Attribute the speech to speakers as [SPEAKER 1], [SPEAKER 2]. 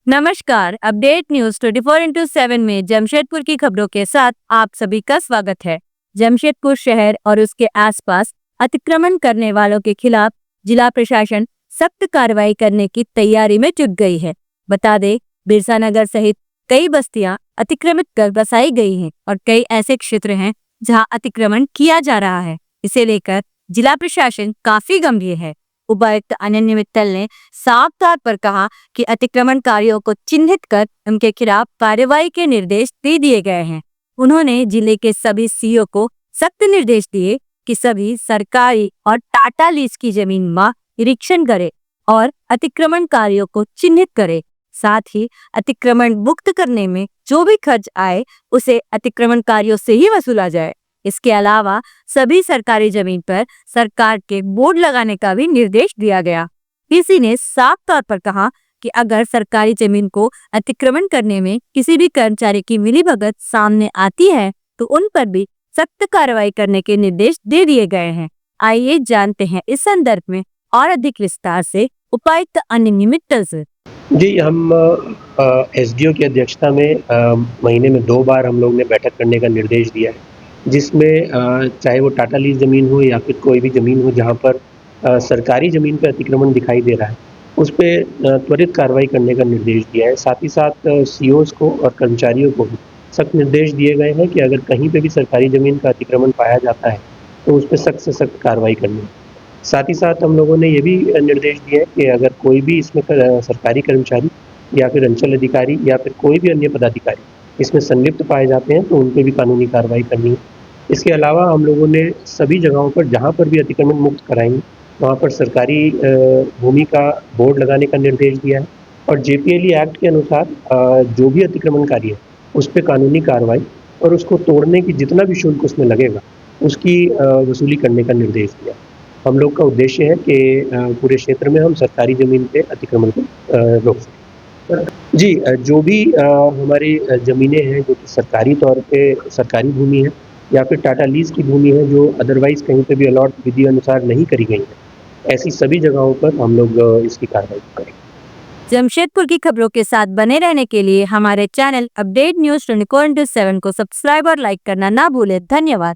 [SPEAKER 1] नमस्कार। Update news 24/7 में जमशेदपुर की खबरों के साथ आप सभी का स्वागत है। जमशेदपुर शहर और उसके आसपास अतिक्रमण करने वालों के खिलाफ जिला प्रशासन सख्त कार्रवाई करने की तैयारी में जुट गई है। बता दें, बिरसा नगर सहित कई बस्तियां अतिक्रमित कर बसाई गई हैं और कई ऐसे क्षेत्र हैं जहां अतिक्रमण किया जा रहा है। इसे लेकर जिला प्रशासन काफी गंभीर है। उपायुक्त अनन्य मित्तल ने साफ तौर पर कहा कि अतिक्रमणकारियों को चिन्हित कर उनके खिलाफ कार्रवाई के निर्देश दे दिए गए हैं। उन्होंने जिले के सभी सीओ को सख्त निर्देश दिए कि सभी सरकारी और टाटा लीज की जमीन का निरीक्षण करे और अतिक्रमणकारियों को चिन्हित करे। साथ ही अतिक्रमण मुक्त करने में जो भी खर्च आए उसे अतिक्रमणकारियों से ही वसूला जाए। इसके अलावा सभी सरकारी जमीन पर सरकार के बोर्ड लगाने का भी निर्देश दिया गया। डीसी ने साफ तौर पर कहा कि अगर सरकारी जमीन को अतिक्रमण करने में किसी भी कर्मचारी की मिलीभगत सामने आती है तो उन पर भी सख्त कार्रवाई करने के निर्देश दे दिए गए हैं। आइए जानते हैं इस संदर्भ में और अधिक विस्तार से उपायुक्त अनन्य मित्तल से।
[SPEAKER 2] जी, हम एसडीओ की अध्यक्षता में महीने में 2 बार हम लोग ने बैठक करने का निर्देश दिया है, जिसमें चाहे वो टाटा लीज़ ज़मीन हो या फिर कोई भी ज़मीन हो जहाँ पर सरकारी ज़मीन पे अतिक्रमण दिखाई दे रहा है, उस पे त्वरित कार्रवाई करने का निर्देश दिया है। साथ ही साथ सीओज़ को और कर्मचारियों को भी सख्त निर्देश दिए गए हैं कि अगर कहीं पे भी सरकारी ज़मीन का अतिक्रमण पाया जाता है, तो उस पे सख्त से सख्त कार्रवाई करनी है। साथ ही साथ हम लोगों ने ये भी निर्देश दिए हैं कि अगर कोई भी इसमें सरकारी कर्मचारी या फिर अंचल अधिकारी या फिर कोई भी अन्य पदाधिकारी इसमें संलिप्त पाए जाते हैं तो उन पे भी कानूनी कार्रवाई करनी है। इसके अलावा हम लोगों ने सभी जगहों पर जहाँ पर भी अतिक्रमण मुक्त कराएंगे वहाँ पर सरकारी भूमि का बोर्ड लगाने का निर्देश दिया है और जेपीएलई एक्ट के अनुसार जो भी अतिक्रमणकारी है उस पर कानूनी कार्रवाई और उसको तोड़ने की जितना भी शुल्क उसमें लगेगा उसकी वसूली करने का निर्देश दिया है। हम लोग का उद्देश्य है कि पूरे क्षेत्र में हम सरकारी ज़मीन पे अतिक्रमण को रोक सकें। जी, जो भी हमारी ज़मीनें हैं जो कि सरकारी तौर पे सरकारी भूमि है या फिर टाटा लीज़ की भूमि है जो अदरवाइज़ कहीं पे भी अलॉट विधि अनुसार नहीं करी गई है, ऐसी सभी जगहों पर हम लोग इसकी कार्रवाई करेंगे।
[SPEAKER 1] जमशेदपुर की खबरों के साथ बने रहने के लिए हमारे चैनल अपडेट न्यूज 24/7 को सब्सक्राइब और लाइक करना ना भूलें। धन्यवाद।